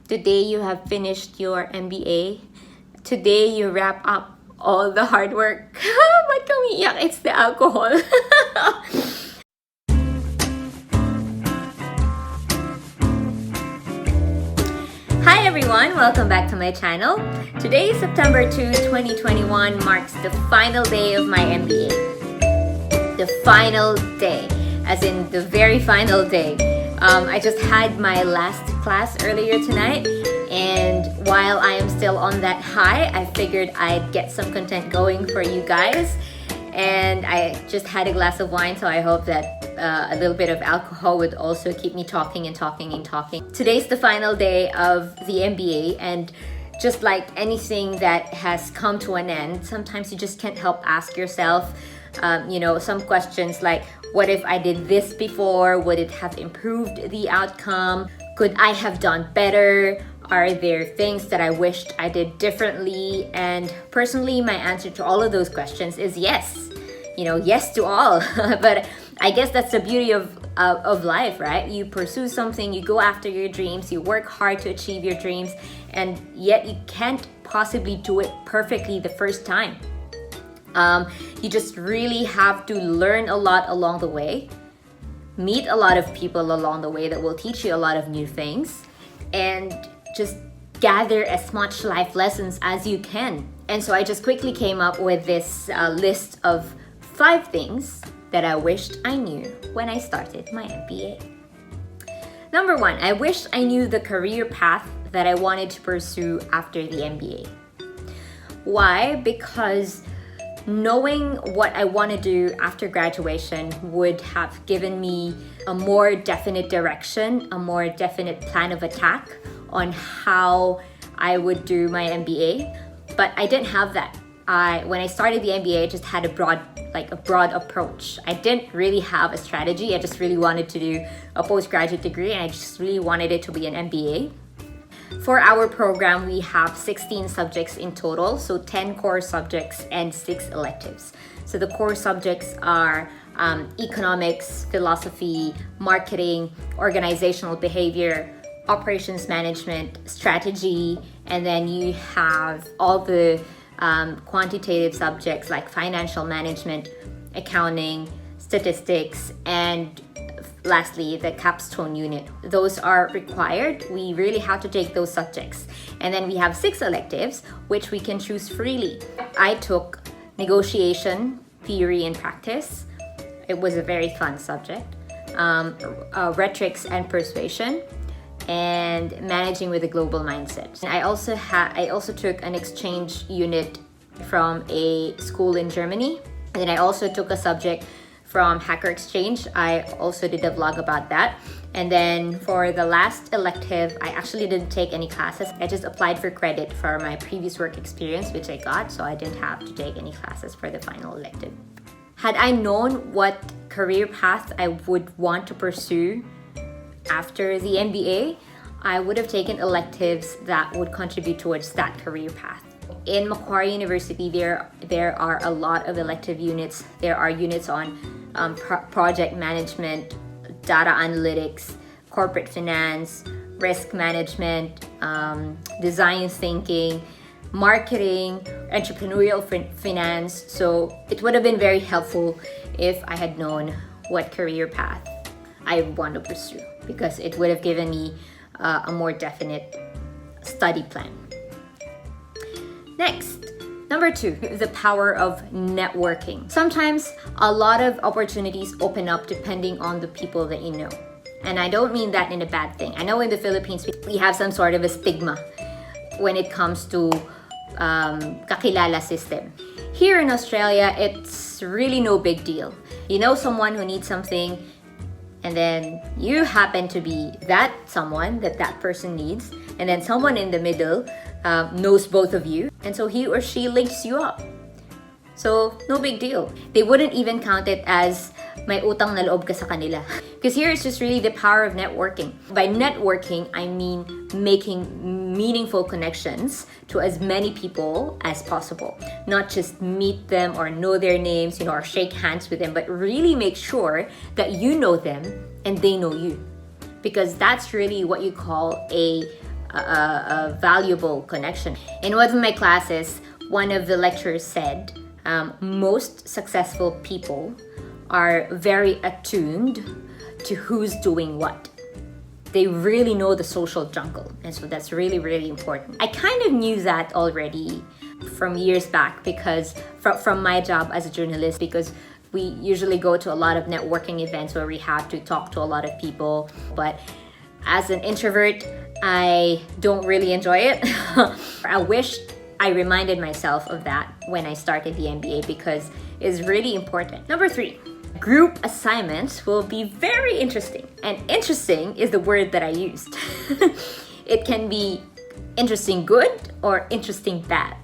Today you have finished your MBA. Today you wrap up all the hard work. Ba't ka umiiyak? It's the alcohol. Hi everyone, welcome back to my channel. Today, September 2, 2021 marks the final day of my MBA. The final day, as in the very final day. I just had my last class earlier tonight, and while I am still on that high, I figured I'd get some content going for you guys. And I just had a glass of wine, so I hope that a little bit of alcohol would also keep me talking and talking and talking. Today's the final day of the MBA, and just like anything that has come to an end, sometimes you just can't help ask yourself, some questions like, what if I did this before? Would it have improved the outcome? Could I have done better? Are there things that I wished I did differently? And personally, my answer to all of those questions is yes. Yes to all. But I guess that's the beauty of life, right? You pursue something, you go after your dreams, you work hard to achieve your dreams, and yet you can't possibly do it perfectly the first time. You just really have to learn a lot along the way, meet a lot of people along the way that will teach you a lot of new things, and just gather as much life lessons as you can. And so I just quickly came up with this list of 5 things that I wished I knew when I started my MBA. Number 1, I wished I knew the career path that I wanted to pursue after the MBA. Why? Because knowing what I want to do after graduation would have given me a more definite direction, a more definite plan of attack on how I would do my MBA. But I didn't have that. When I started the MBA, I just had a broad approach. I didn't really have a strategy. I just really wanted to do a postgraduate degree, and I just really wanted it to be an MBA. For our program, we have 16 subjects in total, so 10 core subjects and 6 electives. So the core subjects are economics, philosophy, marketing, organizational behavior, operations management, strategy, and then you have all the quantitative subjects like financial management, accounting, statistics, and lastly, the capstone unit. Those are required. We really have to take those subjects. And then we have 6 electives, which we can choose freely. I took negotiation, theory, and practice. It was a very fun subject. Rhetorics and persuasion, and managing with a global mindset. And I also took an exchange unit from a school in Germany. And then I also took a subject from Hacker Exchange. I also did a vlog about that. And then for the last elective, I actually didn't take any classes. I just applied for credit for my previous work experience, which I got, so I didn't have to take any classes for the final elective. Had I known what career path I would want to pursue after the MBA, I would have taken electives that would contribute towards that career path. In Macquarie University, there are a lot of elective units. There are units on project management, data analytics, corporate finance, risk management, design thinking, marketing, entrepreneurial finance. So it would have been very helpful if I had known what career path I want to pursue, because it would have given me a more definite study plan. Next, number 2, the power of networking. Sometimes a lot of opportunities open up depending on the people that you know. And I don't mean that in a bad thing. I know in the Philippines, we have some sort of a stigma when it comes to kakilala system. Here in Australia, it's really no big deal. You know someone who needs something, and then you happen to be that someone that person needs, and then someone in the middle knows both of you, and so he or she links you up. So, no big deal. They wouldn't even count it as may utang na loob ka sa kanila. Because here it's just really the power of networking. By networking, I mean making meaningful connections to as many people as possible. Not just meet them or know their names, or shake hands with them, but really make sure that you know them and they know you. Because that's really what you call a a valuable connection. In one of my classes, one of the lecturers said, most successful people are very attuned to who's doing what. They really know the social jungle, and so that's really, really important. I kind of knew that already from years back because from my job as a journalist, because we usually go to a lot of networking events where we have to talk to a lot of people. But as an introvert, I don't really enjoy it. I wish I reminded myself of that when I started the MBA because it's really important. Number 3, group assignments will be very interesting. And interesting is the word that I used. It can be interesting good or interesting bad.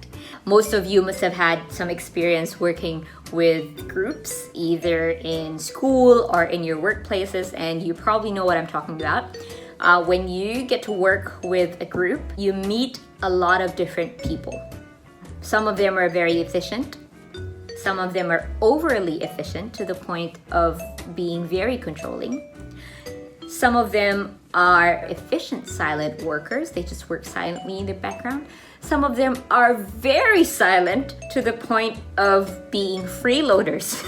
Most of you must have had some experience working with groups, either in school or in your workplaces, and you probably know what I'm talking about. When you get to work with a group, you meet a lot of different people. Some of them are very efficient. Some of them are overly efficient to the point of being very controlling. Some of them are efficient silent workers. They just work silently in the background. Some of them are very silent to the point of being freeloaders.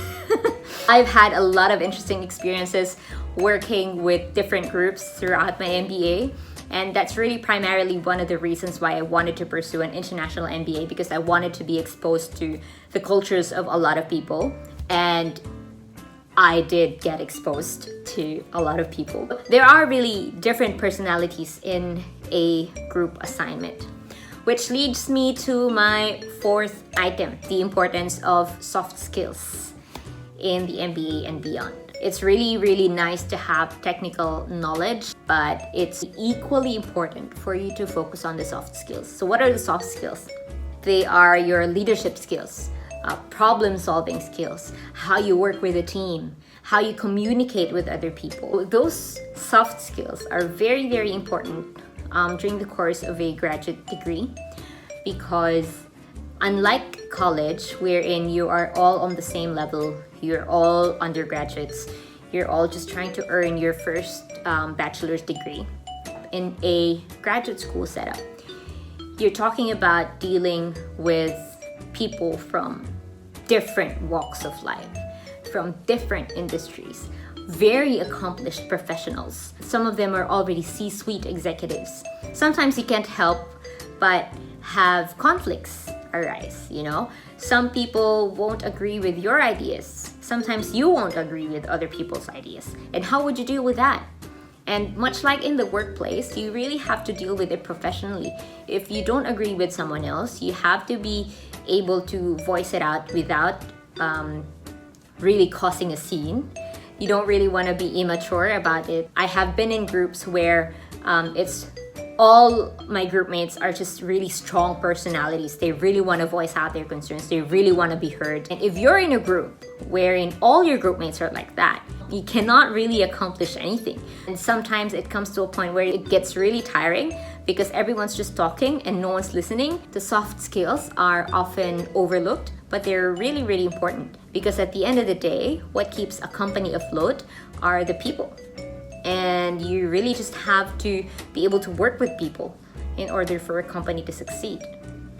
I've had a lot of interesting experiences working with different groups throughout my MBA. And that's really primarily one of the reasons why I wanted to pursue an international MBA, because I wanted to be exposed to the cultures of a lot of people. And I did get exposed to a lot of people. There are really different personalities in a group assignment, which leads me to my 4th item, the importance of soft skills in the MBA and beyond. It's really, really nice to have technical knowledge, but it's equally important for you to focus on the soft skills. So what are the soft skills? They are your leadership skills, problem-solving skills, how you work with a team, how you communicate with other people. Those soft skills are very, very important during the course of a graduate degree, because unlike college, wherein you are all on the same level, you're all undergraduates, you're all just trying to earn your first bachelor's degree. In a graduate school setup, you're talking about dealing with people from different walks of life, from different industries, very accomplished professionals. Some of them are already C-suite executives. Sometimes you can't help but have conflicts arise, you know? Some people won't agree with your ideas. Sometimes you won't agree with other people's ideas. And how would you deal with that? And much like in the workplace, you really have to deal with it professionally. If you don't agree with someone else, you have to be able to voice it out without really causing a scene. You don't really want to be immature about it. I have been in groups where it's all my group mates are just really strong personalities. They really want to voice out their concerns. They really want to be heard. And if you're in a group wherein all your group mates are like that, you cannot really accomplish anything. And sometimes it comes to a point where it gets really tiring because everyone's just talking and no one's listening. The soft skills are often overlooked, but they're really, really important, because at the end of the day, what keeps a company afloat are the people. And you really just have to be able to work with people in order for a company to succeed.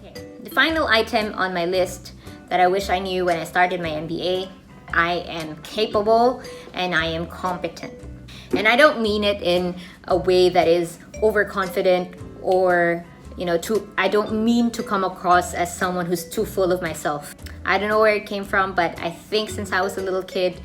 Okay. The final item on my list that I wish I knew when I started my MBA: I am capable and I am competent. And I don't mean it in a way that is overconfident or, I don't mean to come across as someone who's too full of myself. I don't know where it came from, but I think since I was a little kid,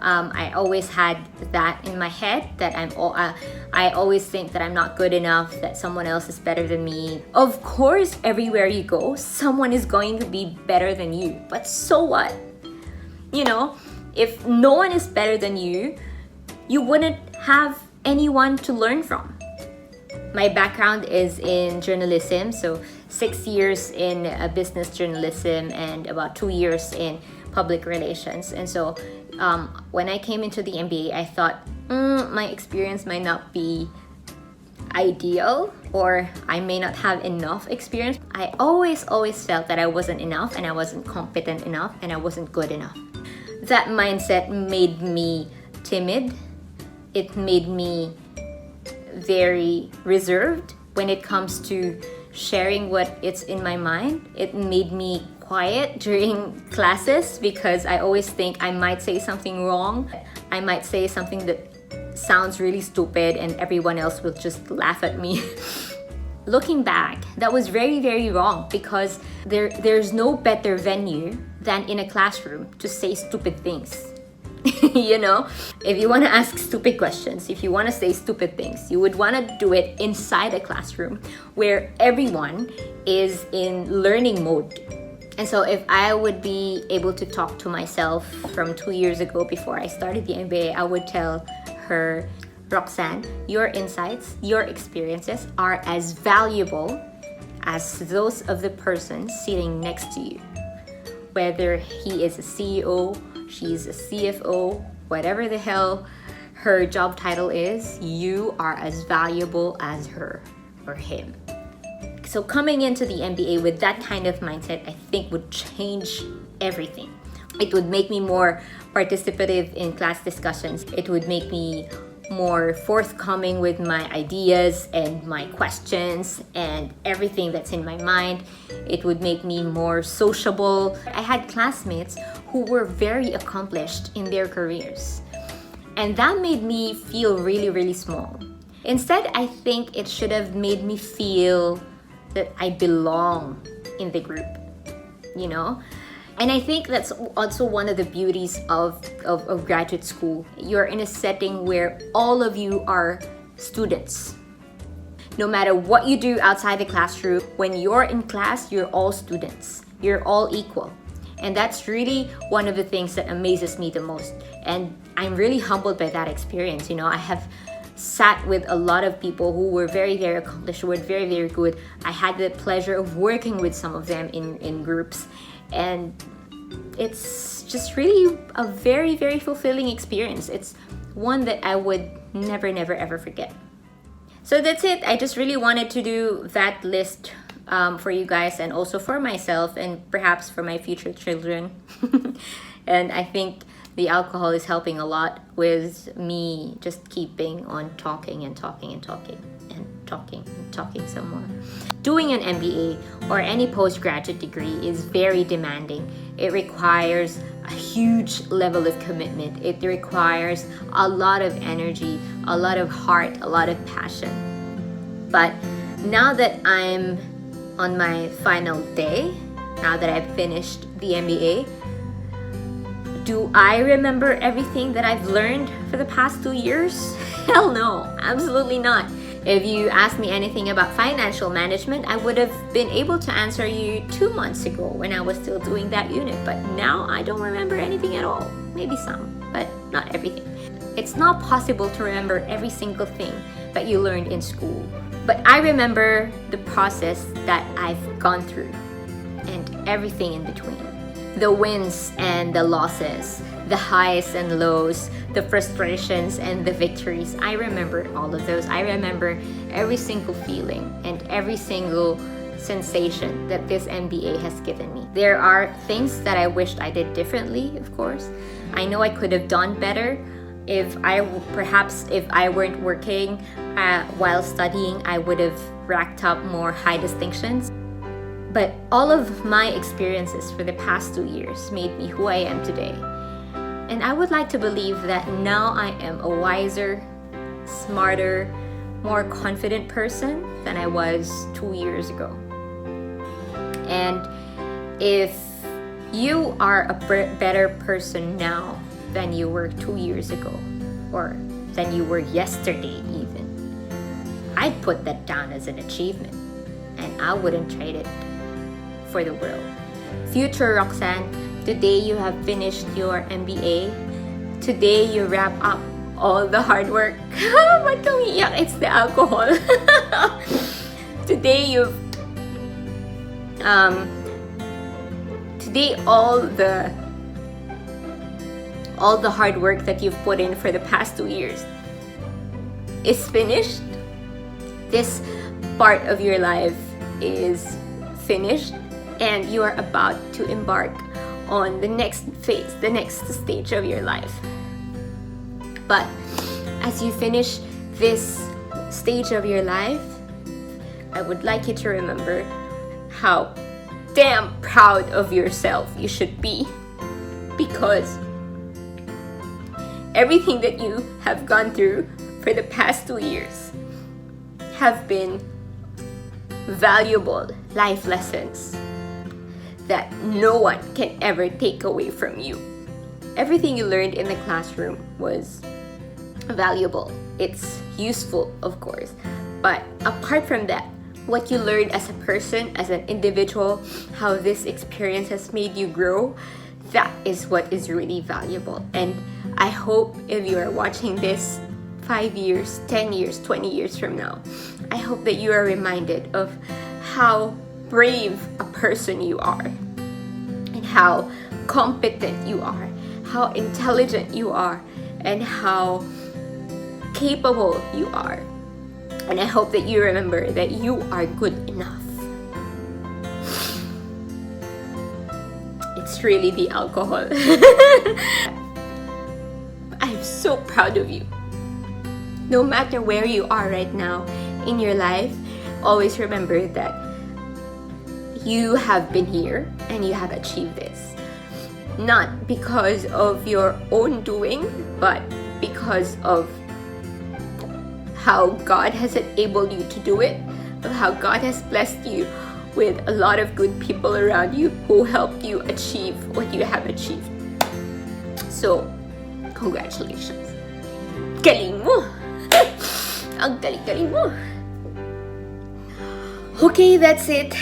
I always had that in my head, that I always think that I'm not good enough, that someone else is better than me. Of course, everywhere you go, someone is going to be better than you. But so what? If no one is better than you, you wouldn't have anyone to learn from. My background is in journalism, so 6 years in business journalism and about 2 years in public relations. And so when I came into the MBA, I thought my experience might not be ideal, or I may not have enough experience. I always felt that I wasn't enough, and I wasn't competent enough, and I wasn't good enough. That mindset made me timid. It made me very reserved, when it comes to sharing what it's in my mind. It made me quiet during classes because I always think I might say something wrong. I might say something that sounds really stupid and everyone else will just laugh at me. Looking back, that was very, very wrong because there's no better venue than in a classroom to say stupid things. You know, if you want to ask stupid questions, if you want to say stupid things, you would want to do it inside a classroom where everyone is in learning mode. And so if I would be able to talk to myself from 2 years ago before I started the MBA, I would tell her, Roxanne, your insights, your experiences are as valuable as those of the person sitting next to you. Whether he is a CEO, she's a CFO, whatever the hell her job title is, you are as valuable as her or him. So coming into the MBA with that kind of mindset, I think would change everything. It would make me more participative in class discussions. It would make me more forthcoming with my ideas and my questions and everything that's in my mind. It would make me more sociable. I had classmates who were very accomplished in their careers, and that made me feel really, really small. Instead, I think it should have made me feel that I belong in the group, you know? And I think that's also one of the beauties of graduate school. You're in a setting where all of you are students. No matter what you do outside the classroom, when you're in class, you're all students. You're all equal. And that's really one of the things that amazes me the most. And I'm really humbled by that experience. You know, I have sat with a lot of people who were very, very accomplished, who were very, very good. I had the pleasure of working with some of them in groups. And it's just really a very, very fulfilling experience. It's one that I would never, ever forget. So that's it. I just really wanted to do that list for you guys, and also for myself, and perhaps for my future children. And I think the alcohol is helping a lot with me just keeping on talking and talking and talking and talking and talking some more. Doing an MBA or any postgraduate degree is very demanding. It requires a huge level of commitment. It requires a lot of energy, a lot of heart, a lot of passion. But now that I'm on my final day, now that I've finished the MBA, do I remember everything that I've learned for the past 2 years? Hell no, absolutely not. If you asked me anything about financial management, I would have been able to answer you 2 months ago when I was still doing that unit. But now I don't remember anything at all. Maybe some, but not everything. It's not possible to remember every single thing that you learned in school. But I remember the process that I've gone through and everything in between. The wins and the losses, the highs and lows, the frustrations and the victories. I remember all of those. I remember every single feeling and every single sensation that this MBA has given me. There are things that I wished I did differently, of course. I know I could have done better. If I weren't working while studying, I would have racked up more high distinctions. But all of my experiences for the past 2 years made me who I am today. And I would like to believe that now I am a wiser, smarter, more confident person than I was 2 years ago. And if you are a better person now than you were 2 years ago, or than you were yesterday even, I'd put that down as an achievement, and I wouldn't trade it for the world. Future Roxanne, today you have finished your MBA. Today you wrap up all the hard work. Ba't kang iyak? It's the alcohol. Today all the hard work that you've put in for the past 2 years is finished. This part of your life is finished, and you are about to embark on the next phase, the next stage of your life. But as you finish this stage of your life, I would like you to remember how damn proud of yourself you should be, because everything that you have gone through for the past 2 years have been valuable life lessons that no one can ever take away from you. Everything you learned in the classroom was valuable. It's useful, of course. But apart from that, what you learned as a person, as an individual, how this experience has made you grow, that is what is really valuable. And I hope if you are watching this 5 years, 10 years, 20 years from now, I hope that you are reminded of how brave a person you are, and how competent you are, how intelligent you are, and how capable you are. And I hope that you remember that you are good enough. It's really the alcohol. I'm so proud of you. No matter where you are right now in your life, always remember that you have been here and you have achieved this. Not because of your own doing, but because of how God has enabled you to do it, of how God has blessed you with a lot of good people around you who helped you achieve what you have achieved. So, congratulations. Galing mo! Ang galing-galing mo! Okay, that's it.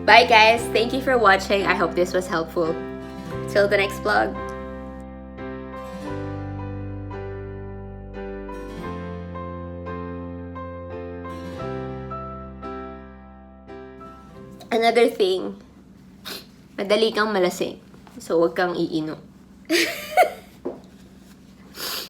Bye guys. Thank you for watching. I hope this was helpful. Till the next vlog. Another thing, madali kang malasing. So, huwag kang iinom.